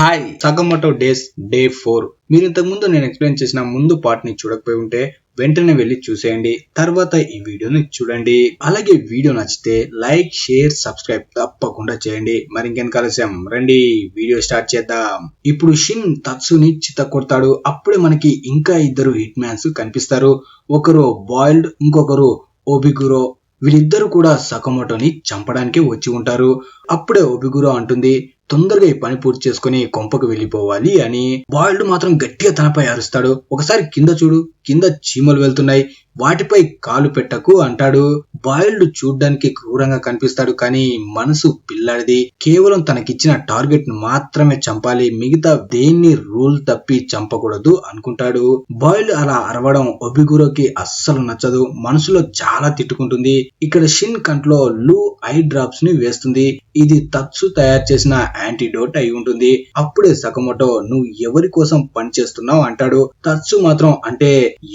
Hi సకమోటో days day 4. మీరు ఇంతకు ముందు నేను ఎక్స్ప్లెయిన్ చేసిన ముందు పార్ట్ ని చూడకపోయి ఉంటే వెంటనే వెళ్ళి చూసేయండి. తర్వాత ఈ వీడియోని చూడండి. అలాగే వీడియో నచ్చితే లైక్, షేర్, సబ్స్క్రైబ్ తప్పకుండా చేయండి. మరి ఇంకేం ఆలస్యం, రండి వీడియో స్టార్ట్ చేద్దాం. ఇప్పుడు షిన్ తత్సుని చిత్త కొడతాడు. అప్పుడే మనకి ఇంకా ఇద్దరు హిట్ మ్యాన్స్ కనిపిస్తారు. ఒకరు బాయిల్డ్, ఇంకొకరు ఒబిగురో. వీళ్ళిద్దరు కూడా సకమోటోని చంపడానికి వచ్చి ఉంటారు. అప్పుడే ఒబిగురో అంటుంది, తొందరగా ఈ పని పూర్తి చేసుకుని కొంపకు వెళ్ళిపోవాలి అని. బాయిల్డ్ మాత్రం గట్టిగా తనపై అరుస్తాడు. ఒకసారి కింద చూడు, కింద చీమలు వెళ్తున్నాయి, వాటిపై కాలు పెట్టకు అంటాడు. బాయిల్డ్ చూడ్డానికి క్రూరంగా కనిపిస్తాడు, కానీ మనసు పిల్లాడిది. కేవలం తనకిచ్చిన టార్గెట్ ను మాత్రమే చంపాలి, మిగతా దేన్ని రూల్ తప్పి చంపకూడదు అనుకుంటాడు. బాయిల్డ్ అలా అరవడం ఒబిగురోకి అస్సలు నచ్చదు. మనసులో చాలా తిట్టుకుంటుంది. ఇక్కడ షిన్ కంట్లో లూ ఐ డ్రాప్స్ ని వేస్తుంది. ఇది తత్సు తయారు చేసిన యాంటీడోట్ అయి ఉంటుంది. అప్పుడే సకమోటో, నువ్వు ఎవరి కోసం పని చేస్తున్నావు అంటాడు. తత్సు మాత్రం, అంటే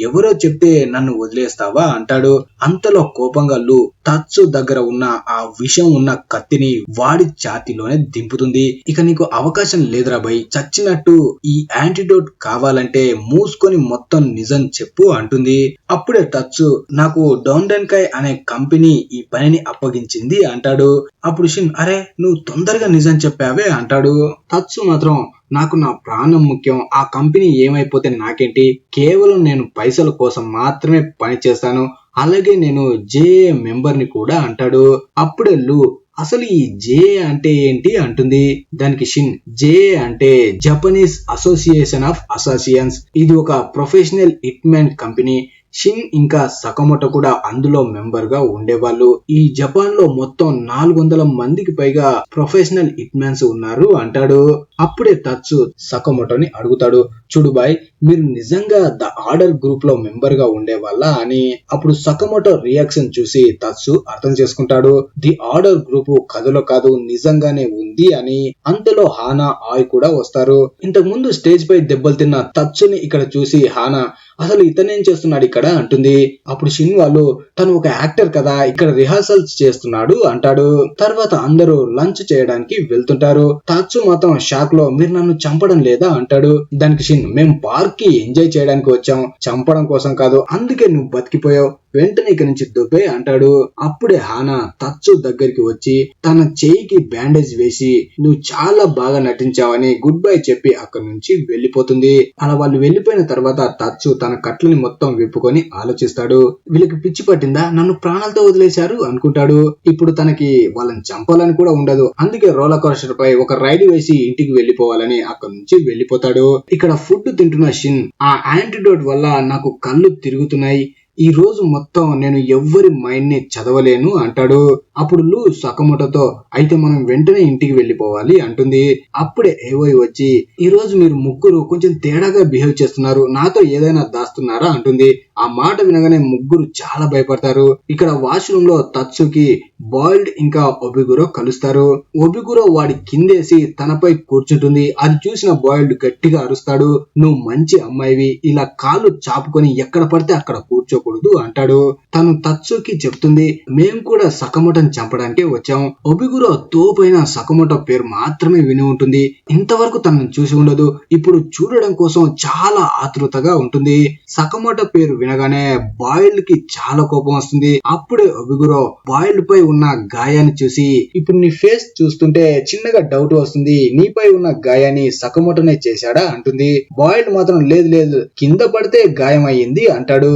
ఎవరో చెప్తే నన్ను వదిలేస్తావా అంటాడు. అంతలో కోపంగా లూ తత్సు దగ్గర ఉన్న ఆ విషం ఉన్న కత్తిని వాడి ఛాతీలోనే దింపుతుంది. ఇక నీకు అవకాశం లేదురా భయ్, చచ్చినట్టు ఈ యాంటీడోట్ కావాలంటే మూసుకొని మొత్తం నిజం చెప్పు అంటుంది. అప్పుడే తత్సు, నాకు డౌన్డెన్కాయ్ అనే కంపెనీ ఈ పనిని అప్పగించింది అంటాడు. అప్పుడు షిన్, అరే నువ్వు తొందరగా నిజం చెప్పావే అంటాడు. తత్సు మాత్రం, నాకు నా ప్రాణం ముఖ్యం, ఆ కంపెనీ ఏమైపోతే నాకేంటి, కేవలం నేను పైసల కోసం మాత్రమే పని చేస్తాను, అలాగే నేను జేఏ మెంబర్ ని కూడా అంటాడు. అప్పుడే లూ, అసలు ఈ జేఏ అంటే ఏంటి అంటుంది. దానికి షిన్, జేఏ అంటే జపనీస్ అసోసియేషన్ ఆఫ్ అసాసియన్స్. ఇది ఒక professional hit man company. Shin ఇంకా సకమోటో కూడా అందులో మెంబర్ గా ఉండేవాళ్ళు. ఈ జపాన్ లో మొత్తం 400 మందికి పైగా ప్రొఫెషనల్ హిట్ మ్యాన్స్ ఉన్నారు అంటాడు. అప్పుడే తత్సు సకమోటోని అడుగుతాడు, చూడు బాయ్, మీరు నిజంగా ద ఆర్డర్ గ్రూప్ లో మెంబర్ గా ఉండేవాళ్ళ అని. అప్పుడు సకమోటో రియాక్షన్ చూసి తత్సు అర్థం చేసుకుంటాడు, ది ఆర్డర్ గ్రూప్ కథలో కాదు, నిజంగానే ఉంది అని. అంతలో హానా, ఆయ్ కూడా వస్తారు. ఇంతకు ముందు స్టేజ్ పై దెబ్బలు తిన్న తత్సుని ఇక్కడ చూసి హానా, అసలు ఇతనేం చేస్తున్నాడు ఇక్కడ అంటుంది. అప్పుడు షిన్ వాళ్ళు, తను ఒక యాక్టర్ కదా, ఇక్కడ రిహార్సల్స్ చేస్తున్నాడు అంటాడు. తర్వాత అందరూ లంచ్ చేయడానికి వెళ్తుంటారు. తత్సు మాత్రం షాక్ లో, మీరు నన్ను చంపడం లేదా అంటాడు. దానికి షిన్, మేము పార్క్ కి ఎంజాయ్ చేయడానికి వచ్చాం, చంపడం కోసం కాదు, అందుకే నువ్వు బతికిపోయావు, వెంటనే ఇక్కడి నుంచి దుబ్బే అంటాడు. అప్పుడే హానా తత్సు దగ్గరికి వచ్చి తన చేయికి బ్యాండేజ్ వేసి, నువ్వు చాలా బాగా నటించావని గుడ్ బై చెప్పి అక్కడి నుంచి వెళ్లిపోతుంది. అలా వాళ్ళు వెళ్లిపోయిన తర్వాత తత్సు తన కట్లని మొత్తం విప్పుకొని ఆలోచిస్తాడు. వీళ్ళకి పిచ్చి పట్టిందా, నన్ను ప్రాణాలతో వదిలేశారు అనుకుంటాడు. ఇప్పుడు తనకి వాళ్ళని చంపాలని కూడా ఉండదు, అందుకే రోలర్ కోస్టర్ పై ఒక రైడ్ వేసి ఇంటికి వెళ్లిపోవాలని అక్కడి నుంచి వెళ్లిపోతాడు. ఇక్కడ ఫుడ్ తింటున్న షిన్, ఆ యాంటీడోట్ వల్ల నాకు కళ్ళు తిరుగుతున్నాయి, ఈ రోజు మొత్తం నేను ఎవ్వరి మైండ్ ని చదవలేను అంటాడు. అప్పుడు లూ సకమోటోతో, అయితే మనం వెంటనే ఇంటికి వెళ్లిపోవాలి అంటుంది. అప్పుడే ఏవోయ్ వచ్చి, ఈ రోజు మీరు ముగ్గురు కొంచెం తేడాగా బిహేవ్ చేస్తున్నారు, నాతో ఏదైనా దాస్తున్నారా అంటుంది. ఆ మాట వినగానే ముగ్గురు చాలా భయపడతారు. ఇక్కడ వాష్రూమ్ లో తత్సుకి బాయిల్డ్ ఇంకా ఒబిగురో కలుస్తారు. ఒబిగురో వాడి కిందేసి తనపై కూర్చుంటుంది. అది చూసిన బాయిల్డ్ గట్టిగా అరుస్తాడు, నువ్వు మంచి అమ్మాయివి, ఇలా కాళ్ళు చాపుకొని ఎక్కడ పడితే అక్కడ కూర్చోకూడదు అంటాడు. తను తత్సుకి చెప్తుంది, మేము కూడా సకమోటోని చంపడానికే వచ్చాం. ఒబిగురో తోపైన సకమోటో పేరు మాత్రమే విని ఉంటుంది, ఇంతవరకు తనను చూసి ఉండదు, ఇప్పుడు చూడడం కోసం చాలా ఆతృతగా ఉంటుంది. సకమోటో పేరు వినగానే బాయిల్డ్ కి చాలా కోపం వస్తుంది. అప్పుడే ఒబిగురో బాయిల్డ్ పై ఉన్న గాయాన్ని చూసి, ఇప్పుడు నీ ఫేస్ చూస్తుంటే చిన్నగా డౌట్ వస్తుంది, నీపై ఉన్న గాయాన్ని సకమోటోనే చేశాడా అంటుంది. బాయిల్డ్ మాత్రం, లేదు లేదు, కింద పడితే గాయం అయ్యింది అంటాడు.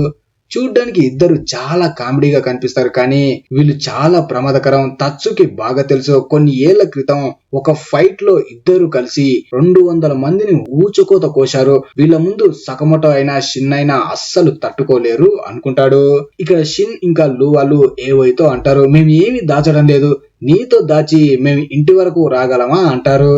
చూడ్డానికి ఇద్దరు చాలా కామెడీగా కనిపిస్తారు, కానీ వీళ్ళు చాలా ప్రమాదకరం. తత్సుకి బాగా తెలుసు, కొన్ని ఏళ్ల క్రితం ఒక ఫైట్ లో ఇద్దరు కలిసి 200 మందిని ఊచుకోత కోశారు. వీళ్ళ ముందు సకమోటో అయినా షిన్ అయినా అస్సలు తట్టుకోలేరు అనుకుంటాడు. ఇక్కడ షిన్ ఇంకా లూ వాళ్ళు ఏవైతో అంటారు, మేము ఏమి దాచడం లేదు, నీతో దాచి మేము ఇంటి వరకు రాగలమా అంటారు.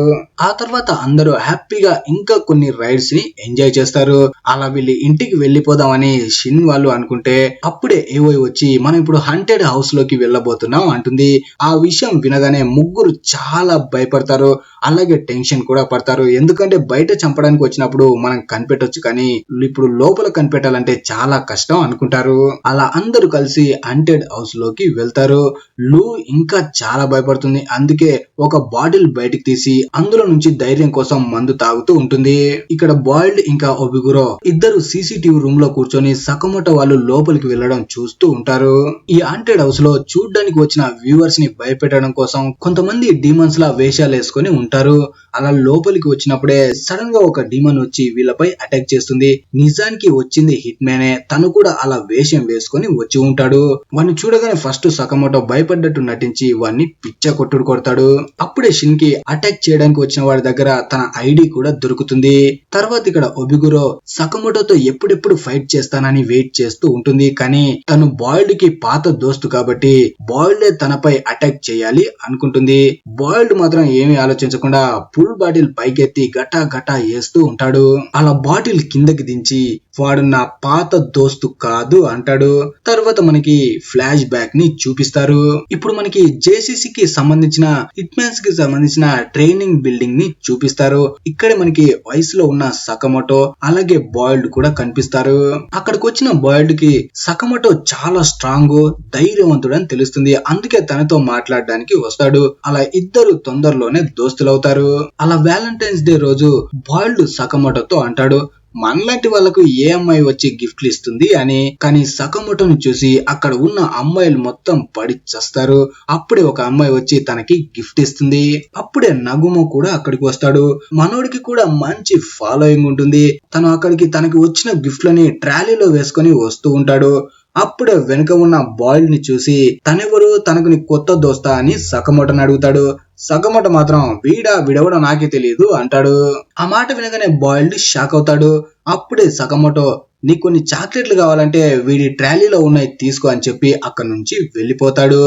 ఆ తర్వాత అందరూ హ్యాపీగా ఇంకా కొన్ని రైడ్స్ ని ఎంజాయ్ చేస్తారు. అలా వీళ్ళు ఇంటికి వెళ్లిపోదామని షిన్ వాళ్ళు అనుకుంటే అప్పుడే ఏవోయ్ వచ్చి, మనం ఇప్పుడు హంటెడ్ హౌస్ లోకి వెళ్ళబోతున్నాం అంటుంది. ఆ విషయం వినగానే ముగ్గురు చాలా భయపడతారు, అలాగే టెన్షన్ కూడా పడతారు. ఎందుకంటే బయట చంపడానికి వచ్చినప్పుడు మనం కనిపెట్టొచ్చు, కానీ ఇప్పుడు లోపల కనిపెట్టాలంటే చాలా కష్టం అనుకుంటారు. అలా అందరూ కలిసి హంటెడ్ హౌస్ లోకి వెళ్తారు. లూ ఇంకా చాలా భయపడుతుంది, అందుకే ఒక బాటిల్ బయటికి తీసి అందులో నుంచి ధైర్యం కోసం మందు తాగుతూ ఉంటుంది. ఇక్కడ బాయిల్డ్ ఇంకా ఒబిగురో ఇద్దరు సీసీటీవీ రూమ్ లో కూర్చొని సకమోటో వాళ్ళు లోపలికి వెళ్లడం చూస్తూ ఉంటారు. ఈ హాంటెడ్ హౌస్ లో చూడ్డానికి వచ్చిన వ్యూవర్స్ ని భయపెట్టడం కోసం కొంతమంది డీమన్స్ లా వేషాలు వేసుకొని ఉంటారు. అలా లోపలికి వచ్చినప్పుడే సడన్ గా ఒక డీమన్ వచ్చి వీళ్ళపై అటాక్ చేస్తుంది. నిజానికి వచ్చింది హిట్ మ్యానే, తను కూడా అలా వేషం వేసుకొని వచ్చి ఉంటాడు. వాడిని చూడగానే ఫస్ట్ సకమోటో భయపడ్డట్టు నటించి వాడిని పిచ్చ కొట్టుడు కొడతాడు. అప్పుడే షిన్ కి అటాక్ చేయడానికి వచ్చిన వాడి దగ్గర తన ఐడి కూడా దొరుకుతుంది. తర్వాత ఇక్కడ ఒబిగురో సకమోటోతో ఎప్పుడెప్పుడు ఫైట్ చేస్తానని వెయిట్ చేస్తూ ఉంటుంది. కానీ తను బాయిల్డ్ కి పాత దోస్తు కాబట్టి బాయిల్డ్ తనపై అటాక్ చేయాలి అనుకుంటుంది. బాయిల్డ్ మాత్రం ఏమీ ఆలోచించకుండా ఫుల్ బాటిల్ పైకెత్తి గటా గటా వేస్తూ ఉంటాడు. అలా బాటిల్ కిందకి దించి వాడు నా పాత దోస్తు కాదు అంటాడు. తర్వాత మనకి ఫ్లాష్ బ్యాక్ ని చూపిస్తారు. ఇప్పుడు మనకి జేసీసీకి సంబంధించిన హిట్మ్యాన్స్ కి సంబంధించిన ట్రైనింగ్ బిల్డింగ్ ని చూపిస్తారు. ఇక్కడే మనకి వయసులో ఉన్న సకమోటో అలాగే బాయిల్డ్ కూడా కనిపిస్తారు. అక్కడికి వచ్చిన బాయిల్డ్ కి సకమోటో చాలా స్ట్రాంగ్ ధైర్యవంతుడు అని తెలుస్తుంది. అందుకే తనతో మాట్లాడడానికి వస్తాడు. అలా ఇద్దరు తొందరలోనే దోస్తులవుతారు. అలా వ్యాలంటైన్స్ డే రోజు బాయిల్డ్ సకమోటోతో అంటాడు, మనలాంటి వాళ్ళకు ఏ అమ్మాయి వచ్చి గిఫ్ట్లు ఇస్తుంది అని. కానీ సకమోటోని చూసి అక్కడ ఉన్న అమ్మాయిలు మొత్తం పడి చస్తారు. అప్పుడే ఒక అమ్మాయి వచ్చి తనకి గిఫ్ట్ ఇస్తుంది. అప్పుడే నగుమో కూడా అక్కడికి వస్తాడు. మనోడికి కూడా మంచి ఫాలోయింగ్ ఉంటుంది. తను అక్కడికి తనకి వచ్చిన గిఫ్ట్లని ట్రాలీలో వేసుకొని వస్తూ ఉంటాడు. అప్పుడే వెనుక ఉన్న బాయిల్డ్ ని చూసి తనెవరు, తనకు నీ కొత్త దోస్తా అని సకమోటోని అడుగుతాడు. సకమోటో మాత్రం వీడెవడో నాకే తెలియదు అంటాడు. ఆ మాట వినగానే బాయిల్డ్ షాక్ అవుతాడు. అప్పుడే సకమోటో నీకు కొన్ని చాక్లెట్లు కావాలంటే వీడి ట్రాలీలో ఉన్నాయి తీసుకో అని చెప్పి అక్కడి నుంచి వెళ్ళిపోతాడు.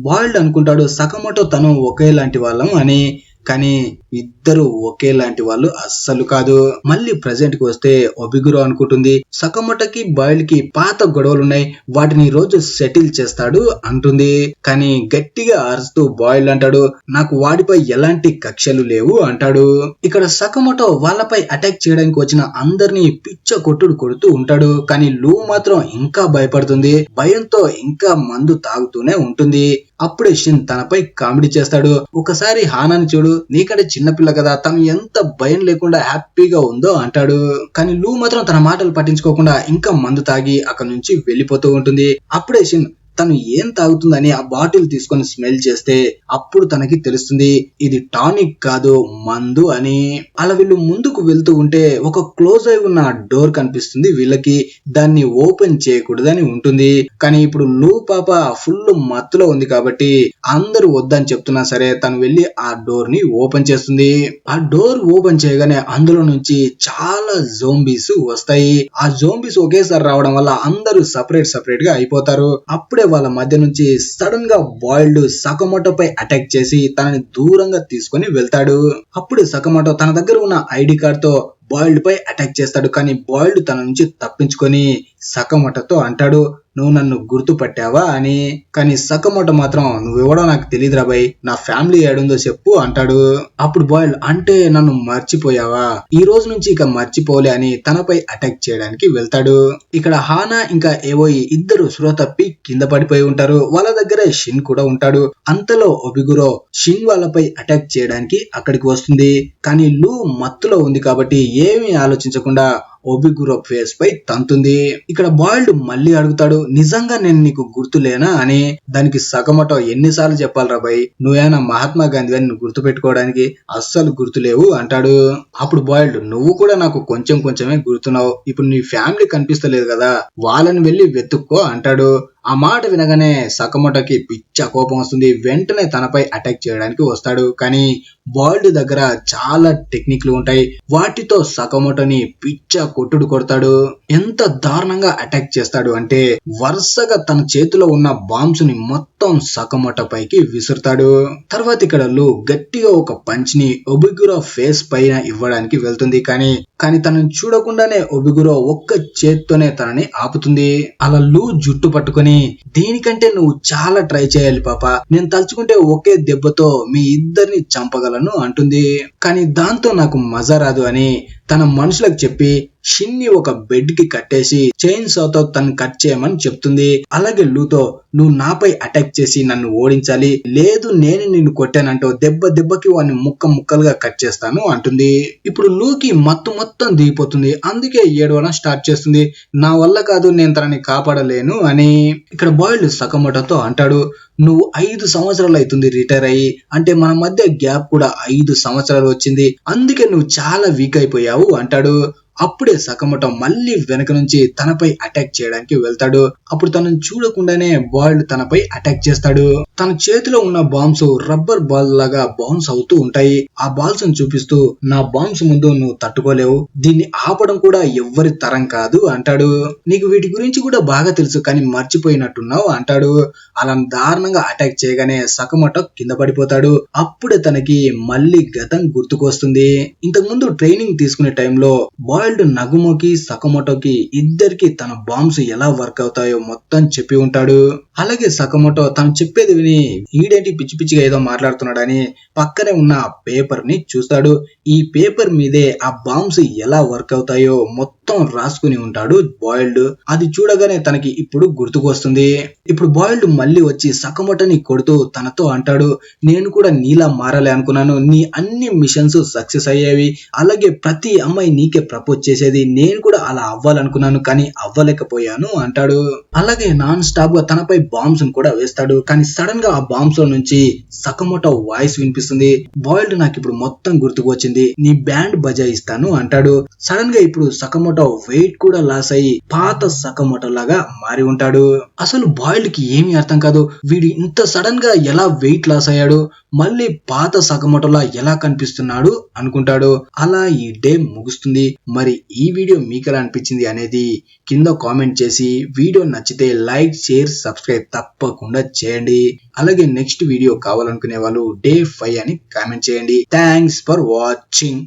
బాయిల్డ్ అనుకుంటాడు సకమోటో తను ఒకేలాంటి వాళ్ళం అని. కానీ ఇద్దరు ఒకేలాంటి వాళ్ళు అస్సలు కాదు. మళ్ళీ ప్రెజెంట్ కి వస్తే ఒబిగురో అనుకుంటుంది సకమోటోకి బాయిల్డ్ కి పాత గొడవలున్నాయి, వాటిని ఈ రోజు సెటిల్ చేస్తాడు అంటుంది. కానీ గట్టిగా అరుస్తూ బాయిల్డ్ అంటాడు, నాకు వాడిపై ఎలాంటి కక్షలు లేవు అంటాడు. ఇక్కడ సకమోటో వాళ్ళపై అటాక్ చేయడానికి వచ్చిన అందరినీ పిచ్చ కొట్టుడు కొడుతూ ఉంటాడు. కానీ లూ మాత్రం ఇంకా భయపడుతుంది. భయంతో ఇంకా మందు తాగుతూనే ఉంటుంది. అప్పుడే షిన్ తనపై కామెడీ చేస్తాడు, ఒకసారి హానాని చూడు, నీకంటే చిన్నపిల్ల కదా, తను ఎంత భయం లేకుండా హ్యాపీగా ఉందో అంటాడు. కానీ లూ మాత్రం తన మాటలు పట్టించుకోకుండా ఇంకా మందు తాగి అక్కడి నుంచి వెళ్ళిపోతూ ఉంటుంది. అప్పుడే షిన్ తను ఏం తాగుతుందని ఆ బాటిల్ తీసుకొని స్మెల్ చేస్తే అప్పుడు తనకి తెలుస్తుంది ఇది టానిక్ కాదు మందు అని. అలా వీళ్ళు ముందుకు వెళ్తూ ఉంటే ఒక క్లోజ్ అయి ఉన్న డోర్ కనిపిస్తుంది వీళ్ళకి. దాన్ని ఓపెన్ చేయకూడదని ఉంటుంది. కానీ ఇప్పుడు లూ పాప ఫుల్ మత్తులో ఉంది కాబట్టి అందరూ వద్దని చెప్తున్నా సరే తను వెళ్లి ఆ డోర్ ని ఓపెన్ చేస్తుంది. ఆ డోర్ ఓపెన్ చేయగానే అందులో నుంచి చాలా జోంబీస్ వస్తాయి. ఆ జోంబీస్ ఒకేసారి రావడం వల్ల అందరూ సపరేట్ గా అయిపోతారు. అప్పుడే వాళ్ళ మధ్య నుంచి సడన్ గా బాయిల్డ్ సకమోటోపై అటాక్ చేసి తనని దూరంగా తీసుకొని వెళ్తాడు. అప్పుడు సకమోటో తన దగ్గర ఉన్న ఐడి కార్డ్ తో బాయిల్డ్ పై అటాక్ చేస్తాడు. కానీ బాయిల్డ్ తన నుంచి తప్పించుకొని సకమోటోతో అంటాడు, నువ్వు నన్ను గుర్తుపట్టావా అని. కానీ సకమోటో మాత్రం నువ్వెవడో నాకు తెలియదురా బై, నా ఫ్యామిలీ ఏడుందో చెప్పు అంటాడు. అప్పుడు బాయిల్డ్ అంటే నన్ను మర్చిపోయావా, ఈ రోజు నుంచి ఇక మర్చిపోలే అని తనపై అటాక్ చేయడానికి వెళ్తాడు. ఇక్కడ హానా ఇంకా ఏవోయి ఇద్దరు స్పృహ తప్పి కింద పడిపోయి ఉంటారు. వాళ్ళ దగ్గర షిన్ కూడా ఉంటాడు. అంతలో ఒబిగురో షిన్ వాళ్ళపై అటాక్ చేయడానికి అక్కడికి వస్తుంది. కానీ లూ మత్తులో ఉంది కాబట్టి ఏమీ ఆలోచించకుండా ఒబిగురో ఫేస్ పై తంతుంది. ఇక్కడ బాయిల్డ్ మళ్ళీ అడుగుతాడు, నిజంగా నేను నీకు గుర్తులేనా అని. దానికి సకమోటో ఎన్నిసార్లు చెప్పాలరా బై, నువ్వేనా మహాత్మా గాంధీ అని గుర్తు పెట్టుకోవడానికి, అస్సలు గుర్తులేవు అంటాడు. అప్పుడు బాయిల్డ్ నువ్వు కూడా నాకు కొంచెమే గుర్తున్నావు, ఇప్పుడు నీ ఫ్యామిలీ కనిపిస్తలేదు కదా, వాళ్ళని వెళ్ళి వెతుక్కో అంటాడు. ఆ మాట వినగానే సకమోటోకి పిచ్చ కోపం వస్తుంది. వెంటనే తనపై అటాక్ చేయడానికి వస్తాడు. కానీ బాయిల్డ్ దగ్గర చాలా టెక్నిక్లు ఉంటాయి. వాటితో సకమోటోని పిచ్చ కొట్టుడు కొడతాడు. ఎంత దారుణంగా అటాక్ చేస్తాడు అంటే వరుసగా తన చేతిలో ఉన్న బాంబ్స్ ని మొత్తం సకమోటో పైకి విసురుతాడు. తర్వాత ఇక్కడ లూ గట్టిగా ఒక పంచ్ ని ఒబిగురో ఫేస్ పైన ఇవ్వడానికి వెళ్తుంది. కానీ తనని చూడకుండానే ఒబిగురో ఒక్క చేత్తోనే తనని ఆపుతుంది. అలా లూ జుట్టు పట్టుకొని, దీనికంటే నువ్వు చాలా ట్రై చేయాలి పాప, నేను తలుచుకుంటే ఒకే దెబ్బతో మీ ఇద్దరిని చంపగలను అంటుంది. కానీ దాంతో నాకు మజా రాదు అని తన మనుషులకు చెప్పి షిన్ని ఒక బెడ్ కి కట్టేసి చైన్ సాతో తను కట్ చేయమని చెప్తుంది. అలాగే లూతో నువ్వు నాపై అటాక్ చేసి నన్ను ఓడించాలి, లేదు నేను నిన్ను కొట్టానంటో దెబ్బకి వాడిని ముక్కలుగా కట్ చేస్తాను అంటుంది. ఇప్పుడు లూకి మొత్తం దిగిపోతుంది. అందుకే ఏడవడం స్టార్ట్ చేస్తుంది. నా వల్ల కాదు, నేను తనని కాపాడలేను అని. ఇక్కడ బాయిల్డ్ సకమోటోతో అంటాడు, నువ్వు 5 సంవత్సరాలు అవుతుంది రిటైర్ అయ్యి, అంటే మన మధ్య గ్యాప్ కూడా 5 సంవత్సరాలు వచ్చింది, అందుకే నువ్వు చాలా వీక్ అయిపోయావు అంటాడు. అప్పుడే సకమోటో మళ్ళీ వెనక నుంచి తనపై అటాక్ చేయడానికి వెళ్తాడు. అప్పుడు తనను చూడకుండానే బాయిల్డ్ తనపై అటాక్ చేస్తాడు. తన చేతిలో ఉన్న బాంబ్స్ రబ్బర్ బాల్ లాగా బౌన్స్ అవుతూ ఉంటాయి. ఆ బాల్స్ చూపిస్తూ నా బాంబ్స్ ముందు నువ్వు తట్టుకోలేవు, దీన్ని ఆపడం కూడా ఎవ్వరి తరం కాదు అంటాడు. నీకు వీటి గురించి కూడా బాగా తెలుసు కానీ మర్చిపోయినట్టున్నావు అంటాడు. అలా దారుణంగా అటాక్ చేయగానే సకమోటో కింద పడిపోతాడు. అప్పుడే తనకి మళ్ళీ గతం గుర్తుకొస్తుంది. ఇంతకు ముందు ట్రైనింగ్ తీసుకునే టైంలో బాయిల్డ్ నగుమోకి సకమోటోకి ఇద్దరికి తన బాంబ్స్ ఎలా వర్క్ అవుతాయో మొత్తం చెప్పి ఉంటాడు. అలాగే సకమోటో తను చెప్పేది విని ఈడేంటి పిచ్చిగా ఏదో మాట్లాడుతున్నాడని పక్కనే ఉన్న పేపర్ ని చూస్తాడు. ఈ పేపర్ మీదే ఆ బాంబ్స్ ఎలా వర్క్ అవుతాయో మొత్తం రాసుకుని ఉంటాడు బాయిల్డ్. అది చూడగానే తనకి ఇప్పుడు గుర్తుకొస్తుంది. ఇప్పుడు బాయిల్డ్ మళ్ళీ వచ్చి సకమోటోని కొడుతూ తనతో అంటాడు, నేను కూడా నీలా మారాలి అనుకున్నాను, నీ అన్ని మిషన్స్ సక్సెస్ అయ్యేవి, అలాగే ప్రతి అమ్మాయి నీకే ప్రపోజ్ చేసేది, నేను కూడా అలా అవ్వాలనుకున్నాను కానీ అవ్వలేకపోయాను అంటాడు. అలాగే నాన్ స్టాప్ గా తనపై బాంబ్స్ కూడా వేస్తాడు. కానీ సడన్ గా ఆ బాంబ్స్ లో నుంచి సకమోటో వాయిస్ వినిపిస్తుంది. బాయిల్డ్ నాకు ఇప్పుడు మొత్తం గుర్తుకు వచ్చింది, నీ బ్యాండ్ బజాయిస్తాను అంటాడు. సడన్ గా ఇప్పుడు సకమోటో వెయిట్ కూడా లాస్ అయ్యి పాత సకమోటో లాగా మారి ఉంటాడు. అసలు బాయిల్డ్ కి ఏమీ అర్థం కాదు, వీడు ఇంత సడన్ గా ఎలా వెయిట్ లాస్ అయ్యాడు, మళ్ళీ పాత సకమోటోలా ఎలా కనిపిస్తున్నాడు అనుకుంటాడు. అలా ఈ డే ముగుస్తుంది. మరి ఈ వీడియో మీకు ఎలా అనిపించింది అనేది కింద కామెంట్ చేసి, వీడియో నచ్చితే లైక్ షేర్ సబ్స్క్రైబ్ తప్పకుండా చేయండి. అలాగే నెక్స్ట్ వీడియో కావాలనుకునే వాళ్ళు డే 5 అని కామెంట్ చేయండి. Thanks for watching.